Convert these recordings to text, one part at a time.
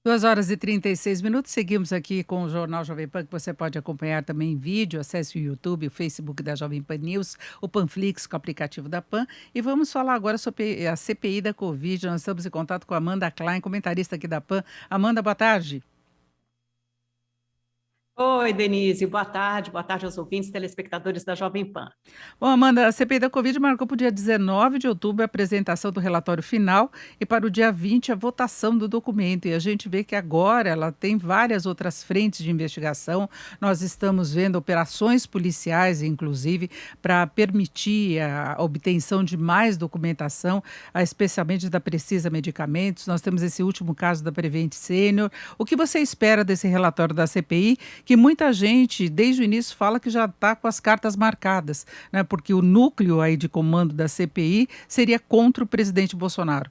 2 horas e 36 minutos, seguimos aqui com o Jornal Jovem Pan, que você pode acompanhar também em vídeo, acesse o YouTube, o Facebook da Jovem Pan News, o Panflix com o aplicativo da Pan, e vamos falar agora sobre a CPI da Covid. Nós estamos em contato com a Amanda Klein, comentarista aqui da Pan. Amanda, boa tarde. Oi, Denise, boa tarde aos ouvintes, telespectadores da Jovem Pan. Bom, Amanda, a CPI da Covid marcou para o dia 19 de outubro a apresentação do relatório final e para o dia 20 a votação do documento. E a gente vê que agora ela tem várias outras frentes de investigação. Nós estamos vendo operações policiais, inclusive, para permitir a obtenção de mais documentação, especialmente da Precisa Medicamentos. Nós temos esse último caso da Prevent Senior. O que você espera desse relatório da CPI, que muita gente, desde o início, fala que já está com as cartas marcadas, né? Porque o núcleo aí de comando da CPI seria contra o presidente Bolsonaro.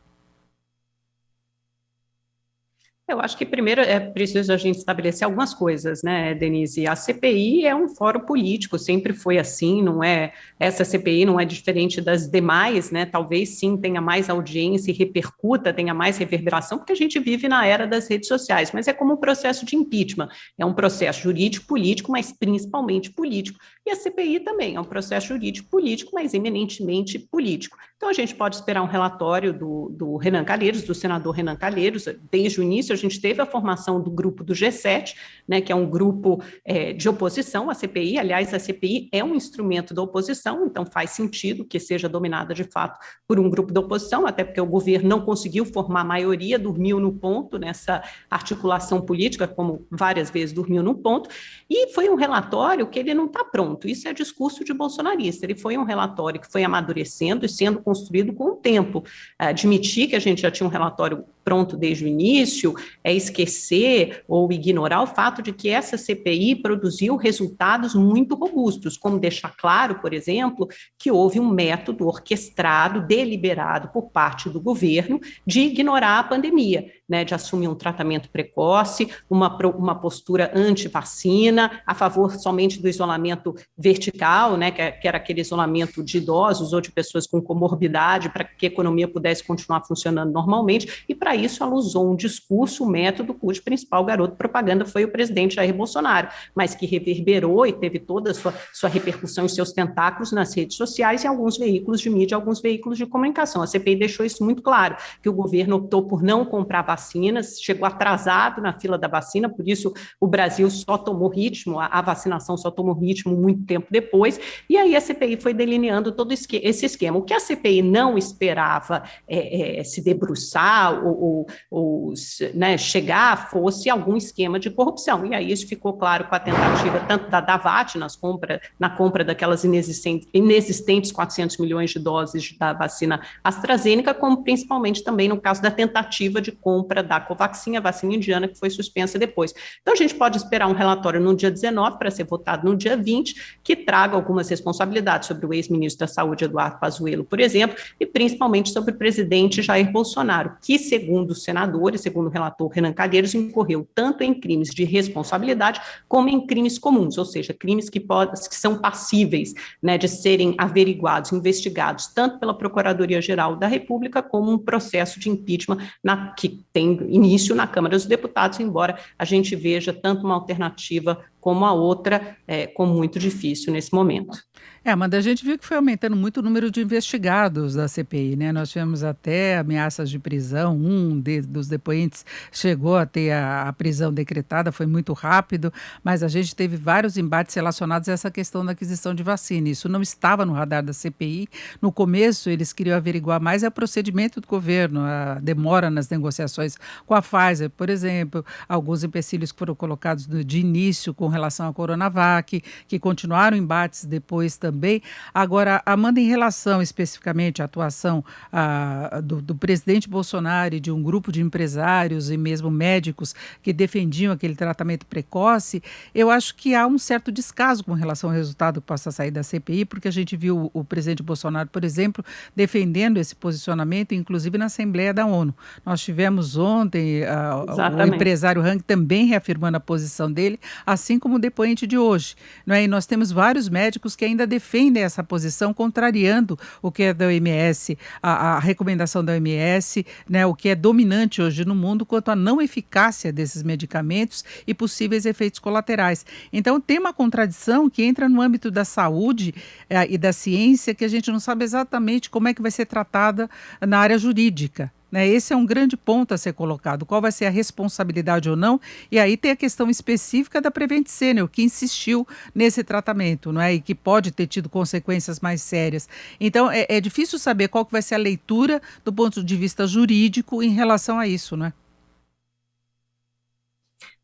Eu acho que primeiro é preciso a gente estabelecer algumas coisas, né, Denise? A CPI é um fórum político, sempre foi assim, não é? Essa CPI não é diferente das demais, né? Talvez sim tenha mais audiência e repercuta, tenha mais reverberação, porque a gente vive na era das redes sociais, mas é como um processo de impeachment, é um processo jurídico-político, mas principalmente político. E a CPI também é um processo jurídico-político, mas eminentemente político. Então a gente pode esperar um relatório do Renan Calheiros, do senador Renan Calheiros. Desde o início a gente teve a formação do grupo do G7, né, que é um grupo de oposição à CPI. Aliás, a CPI é um instrumento da oposição, então faz sentido que seja dominada de fato por um grupo da oposição, até porque o governo não conseguiu formar maioria, dormiu no ponto nessa articulação política, como várias vezes dormiu no ponto, e foi um relatório que ele não está pronto. Isso é discurso de bolsonarista. Ele foi um relatório que foi amadurecendo e sendo construído com o tempo. Admitir que a gente já tinha um relatório pronto desde o início é esquecer ou ignorar o fato de que essa CPI produziu resultados muito robustos, como deixar claro, por exemplo, que houve um método orquestrado, deliberado por parte do governo de ignorar a pandemia, né, de assumir um tratamento precoce, uma postura anti-vacina, a favor somente do isolamento vertical, né, que era aquele isolamento de idosos ou de pessoas com comorbidade, para que a economia pudesse continuar funcionando normalmente, e para isso ela usou um discurso, um método cujo principal garoto propaganda foi o presidente Jair Bolsonaro, mas que reverberou e teve toda a sua repercussão e seus tentáculos nas redes sociais e em alguns veículos de mídia, alguns veículos de comunicação. A CPI deixou isso muito claro, que o governo optou por não comprar vacinas, chegou atrasado na fila da vacina, por isso o Brasil só tomou ritmo, a vacinação só tomou ritmo muito tempo depois, e aí a CPI foi delineando todo esse esquema. O que a CPI não esperava se debruçar ou né, chegar fosse algum esquema de corrupção, e aí isso ficou claro com a tentativa tanto da Davat na compra daquelas inexistentes 400 milhões de doses da vacina AstraZeneca, como principalmente também no caso da tentativa de compra da Covaxin, a vacina indiana, que foi suspensa depois. Então a gente pode esperar um relatório no dia 19 para ser votado no dia 20, que traga algumas responsabilidades sobre o ex-ministro da Saúde, Eduardo Pazuello, por exemplo, e principalmente sobre o presidente Jair Bolsonaro, que, segundo os senadores, segundo o relator Renan Calheiros, incorreu tanto em crimes de responsabilidade como em crimes comuns, ou seja, crimes que são passíveis, né, de serem averiguados, investigados, tanto pela Procuradoria-Geral da República como um processo de impeachment que tem início na Câmara dos Deputados, embora a gente veja tanto uma alternativa como a outra como muito difícil nesse momento. Mas a gente viu que foi aumentando muito o número de investigados da CPI, né? Nós tivemos até ameaças de prisão, dos depoentes chegou a ter a prisão decretada, foi muito rápido, mas a gente teve vários embates relacionados a essa questão da aquisição de vacina. Isso não estava no radar da CPI. No começo, eles queriam averiguar mais o procedimento do governo, a demora nas negociações com a Pfizer, por exemplo, alguns empecilhos que foram colocados de início com relação à Coronavac, que continuaram embates depois também. Agora, Amanda, em relação especificamente à atuação do presidente Bolsonaro e de um grupo de empresários e mesmo médicos que defendiam aquele tratamento precoce, eu acho que há um certo descaso com relação ao resultado que possa sair da CPI, porque a gente viu o presidente Bolsonaro, por exemplo, defendendo esse posicionamento, inclusive na Assembleia da ONU. Nós tivemos ontem o empresário Hang também reafirmando a posição dele, assim como o depoente de hoje, não é? E nós temos vários médicos que ainda ainda defendem essa posição, contrariando o que é da OMS, a recomendação da OMS, né, o que é dominante hoje no mundo quanto à não eficácia desses medicamentos e possíveis efeitos colaterais. Então, tem uma contradição que entra no âmbito da saúde e da ciência, que a gente não sabe exatamente como é que vai ser tratada na área jurídica. Né? Esse é um grande ponto a ser colocado, qual vai ser a responsabilidade ou não, e aí tem a questão específica da Prevent Senior, que insistiu nesse tratamento, não é? E que pode ter tido consequências mais sérias. Então, é difícil saber qual que vai ser a leitura do ponto de vista jurídico em relação a isso, não é?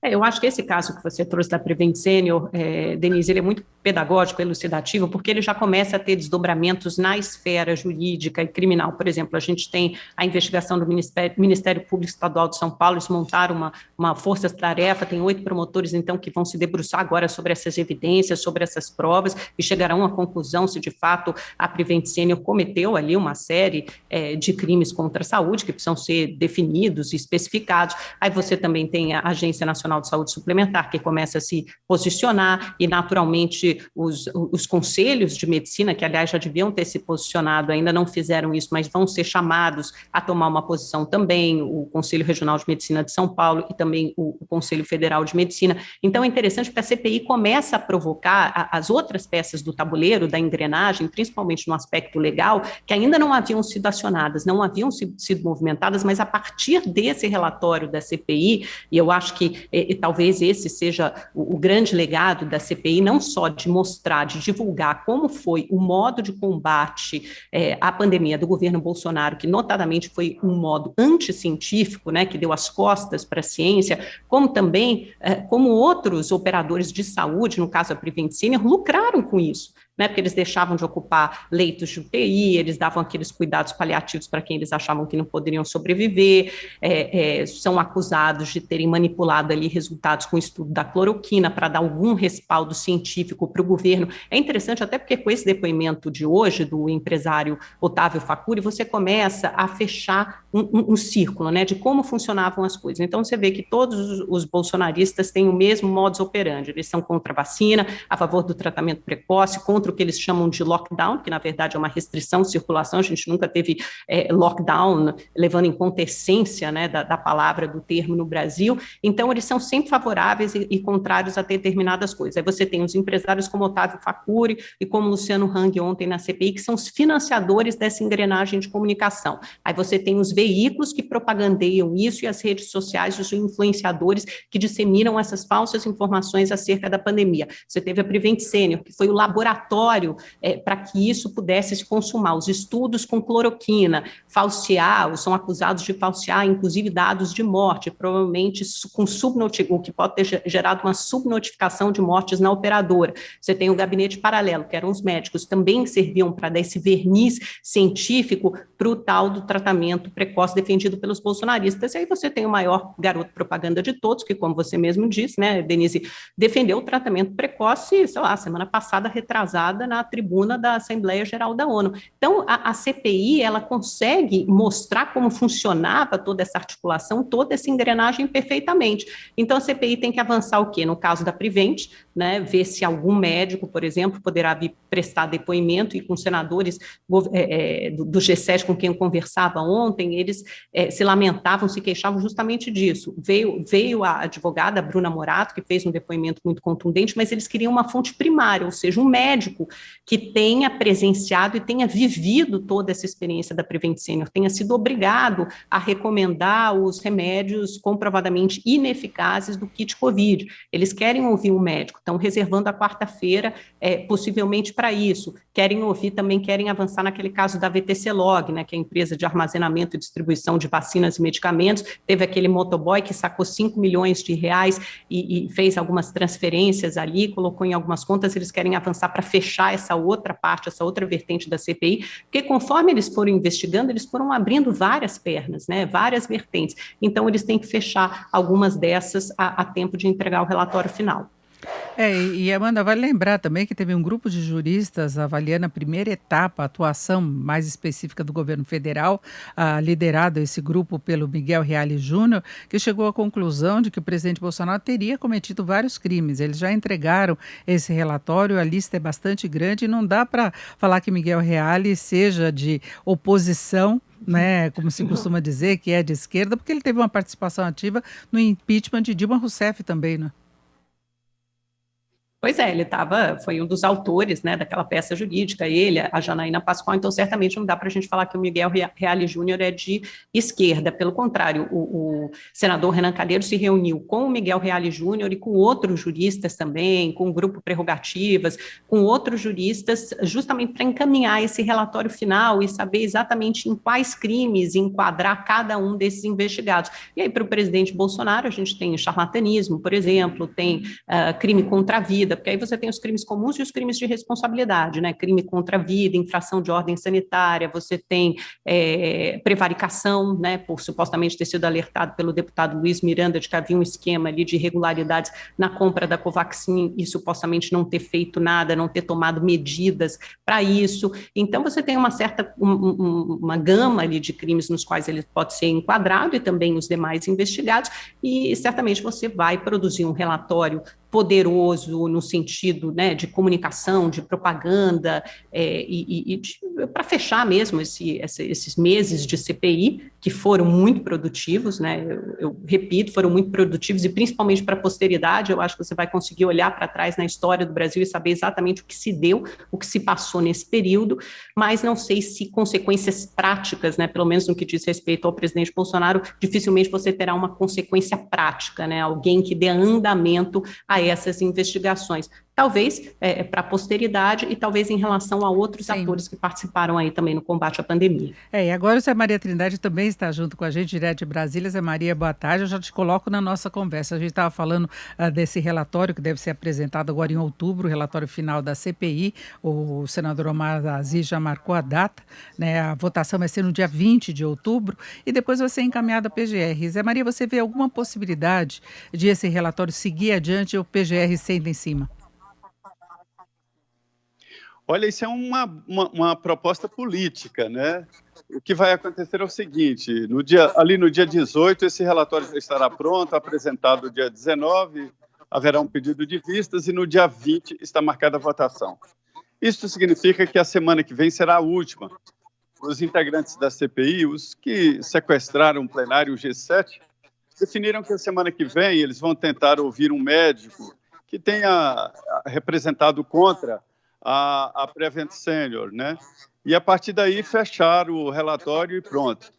Eu acho que esse caso que você trouxe da Prevent Senior, Denise, ele é muito pedagógico, elucidativo, porque ele já começa a ter desdobramentos na esfera jurídica e criminal. Por exemplo, a gente tem a investigação do Ministério Público Estadual de São Paulo, eles montaram uma força-tarefa, tem 8 promotores, então, que vão se debruçar agora sobre essas evidências, sobre essas provas, e chegarão à conclusão se, de fato, a Prevent Senior cometeu ali uma série de crimes contra a saúde, que precisam ser definidos e especificados. Aí você também tem a Agência Nacional de Saúde Suplementar, que começa a se posicionar, e, naturalmente, os conselhos de medicina, que, aliás, já deviam ter se posicionado, ainda não fizeram isso, mas vão ser chamados a tomar uma posição também, o Conselho Regional de Medicina de São Paulo e também o Conselho Federal de Medicina. Então, é interessante porque a CPI começa a provocar as outras peças do tabuleiro, da engrenagem, principalmente no aspecto legal, que ainda não haviam sido acionadas, não haviam sido movimentadas, mas a partir desse relatório da CPI, e eu acho que talvez esse seja o grande legado da CPI, não só de mostrar, de divulgar como foi o modo de combate à pandemia do governo Bolsonaro, que notadamente foi um modo anticientífico, né, que deu as costas para a ciência, como também como outros operadores de saúde, no caso a Prevent Senior, lucraram com isso. Né, porque eles deixavam de ocupar leitos de UTI, eles davam aqueles cuidados paliativos para quem eles achavam que não poderiam sobreviver, são acusados de terem manipulado ali resultados com o estudo da cloroquina para dar algum respaldo científico para o governo. É interessante até porque com esse depoimento de hoje do empresário Otávio Facuri, você começa a fechar um círculo, né, de como funcionavam as coisas. Então você vê que todos os bolsonaristas têm o mesmo modus operandi, eles são contra a vacina, a favor do tratamento precoce, contra o que eles chamam de lockdown, que na verdade é uma restrição de circulação, a gente nunca teve lockdown, levando em conta a essência, né, da palavra, do termo no Brasil, então eles são sempre favoráveis e contrários a determinadas coisas. Aí você tem os empresários como Otávio Facuri e como Luciano Hang ontem na CPI, que são os financiadores dessa engrenagem de comunicação. Aí você tem os veículos que propagandeiam isso e as redes sociais, os influenciadores que disseminam essas falsas informações acerca da pandemia. Você teve a Prevent Senior, que foi o laboratório para que isso pudesse se consumar. Os estudos com cloroquina, são acusados de falsear, inclusive, dados de morte, provavelmente com o que pode ter gerado uma subnotificação de mortes na operadora. Você tem o gabinete paralelo, que eram os médicos, também serviam para dar esse verniz científico para o tal do tratamento precoce defendido pelos bolsonaristas. E aí você tem o maior garoto propaganda de todos, que, como você mesmo disse, né, Denise, defendeu o tratamento precoce, sei lá, semana passada, retrasada, na tribuna da Assembleia Geral da ONU. Então, a CPI, ela consegue mostrar como funcionava toda essa articulação, toda essa engrenagem perfeitamente. Então, a CPI tem que avançar o quê? No caso da Prevent, né, ver se algum médico, por exemplo, poderá vir prestar depoimento, e com senadores do G7 com quem eu conversava ontem, eles se lamentavam, se queixavam justamente disso. Veio a advogada Bruna Morato, que fez um depoimento muito contundente, mas eles queriam uma fonte primária, ou seja, um médico que tenha presenciado e tenha vivido toda essa experiência da Prevent Senior, tenha sido obrigado a recomendar os remédios comprovadamente ineficazes do kit Covid. Eles querem ouvir um médico, estão reservando a quarta-feira, possivelmente para isso. Querem avançar naquele caso da VTC Log, né, que é a empresa de armazenamento e distribuição de vacinas e medicamentos. Teve aquele motoboy que sacou 5 milhões de reais e fez algumas transferências ali, colocou em algumas contas. Eles querem avançar para fechar essa outra parte, essa outra vertente da CPI, porque conforme eles foram investigando, eles foram abrindo várias pernas, né, várias vertentes. Então, eles têm que fechar algumas dessas a tempo de entregar o relatório final. E Amanda, vale lembrar também que teve um grupo de juristas avaliando a primeira etapa, a atuação mais específica do governo federal, liderado esse grupo pelo Miguel Reale Júnior, que chegou à conclusão de que o presidente Bolsonaro teria cometido vários crimes. Eles já entregaram esse relatório, a lista é bastante grande e não dá para falar que Miguel Reale seja de oposição, né, como se costuma dizer, que é de esquerda, porque ele teve uma participação ativa no impeachment de Dilma Rousseff também, né? Pois é, foi um dos autores, né, daquela peça jurídica, ele, a Janaína Pascoal, então certamente não dá para a gente falar que o Miguel Reale Júnior é de esquerda, pelo contrário, o senador Renan Calheiros se reuniu com o Miguel Reale Júnior e com outros juristas também, com o grupo Prerrogativas, com outros juristas, justamente para encaminhar esse relatório final e saber exatamente em quais crimes enquadrar cada um desses investigados. E aí, para o presidente Bolsonaro, a gente tem charlatanismo, por exemplo, tem crime contra a vida, porque aí você tem os crimes comuns e os crimes de responsabilidade, né? Crime contra a vida, infração de ordem sanitária, você tem prevaricação, né? Por supostamente ter sido alertado pelo deputado Luiz Miranda de que havia um esquema ali de irregularidades na compra da Covaxin e supostamente não ter feito nada, não ter tomado medidas para isso. Então você tem uma gama ali de crimes nos quais ele pode ser enquadrado e também os demais investigados, e certamente você vai produzir um relatório poderoso no sentido, né, de comunicação, de propaganda, para fechar mesmo esses meses de CPI, que foram muito produtivos, né, eu repito, foram muito produtivos, e principalmente para a posteridade, eu acho que você vai conseguir olhar para trás na história do Brasil e saber exatamente o que se deu, o que se passou nesse período, mas não sei se consequências práticas, né, pelo menos no que diz respeito ao presidente Bolsonaro, dificilmente você terá uma consequência prática, né, alguém que dê andamento a essas investigações. Talvez para a posteridade e talvez em relação a outros Sim. atores que participaram aí também no combate à pandemia. E agora o Zé Maria Trindade também está junto com a gente, direto de Brasília. Zé Maria, boa tarde. Eu já te coloco na nossa conversa. A gente estava falando desse relatório que deve ser apresentado agora em outubro, o relatório final da CPI. O senador Omar Aziz já marcou a data, né? A votação vai ser no dia 20 de outubro e depois vai ser encaminhada à PGR. Zé Maria, você vê alguma possibilidade de esse relatório seguir adiante ou o PGR sendo em cima? Olha, isso é uma proposta política, né? O que vai acontecer é o seguinte, ali no dia 18, esse relatório já estará pronto, apresentado no dia 19, haverá um pedido de vistas e no dia 20 está marcada a votação. Isso significa que a semana que vem será a última. Os integrantes da CPI, os que sequestraram o plenário, o G7, definiram que a semana que vem eles vão tentar ouvir um médico que tenha representado contra a Prevent Senior, né? E a partir daí fechar o relatório e pronto.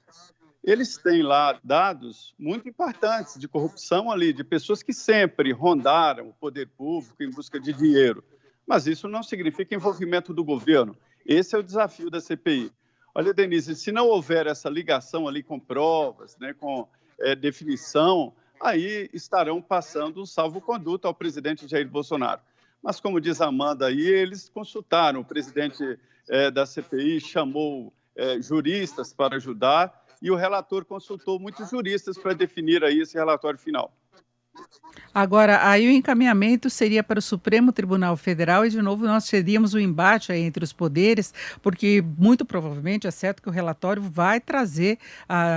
Eles têm lá dados muito importantes de corrupção ali, de pessoas que sempre rondaram o poder público em busca de dinheiro. Mas isso não significa envolvimento do governo. Esse é o desafio da CPI. Olha, Denise, se não houver essa ligação ali com provas, né, com definição, aí estarão passando um salvo-conduto ao presidente Jair Bolsonaro. Mas, como diz a Amanda aí, eles consultaram, o presidente da CPI chamou juristas para ajudar e o relator consultou muitos juristas para definir aí esse relatório final. Agora, aí o encaminhamento seria para o Supremo Tribunal Federal e, de novo, nós teríamos um embate aí entre os poderes, porque muito provavelmente é certo que o relatório vai trazer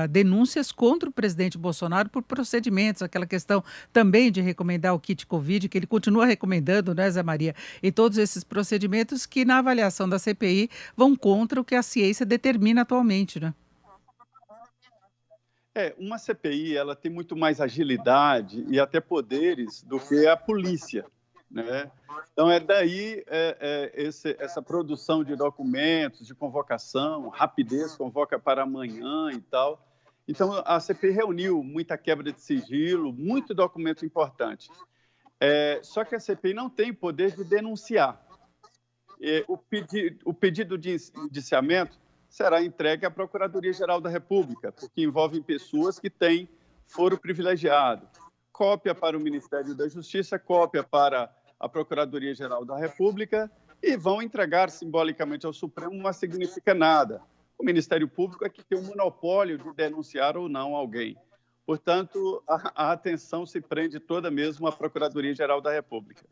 denúncias contra o presidente Bolsonaro por procedimentos, aquela questão também de recomendar o kit Covid, que ele continua recomendando, né, Zé Maria? E todos esses procedimentos que, na avaliação da CPI, vão contra o que a ciência determina atualmente, né? Uma CPI ela tem muito mais agilidade e até poderes do que a polícia, né? Então é daí essa produção de documentos, de convocação, rapidez, convoca para amanhã e tal. Então a CPI reuniu muita quebra de sigilo, muito documento importante. Só que a CPI não tem poder de denunciar. O pedido de indiciamento será entregue à Procuradoria-Geral da República, porque envolvem pessoas que têm foro privilegiado. Cópia para o Ministério da Justiça, cópia para a Procuradoria-Geral da República e vão entregar simbolicamente ao Supremo, mas significa nada. O Ministério Público é que tem o monopólio de denunciar ou não alguém. Portanto, a atenção se prende toda mesmo à Procuradoria-Geral da República.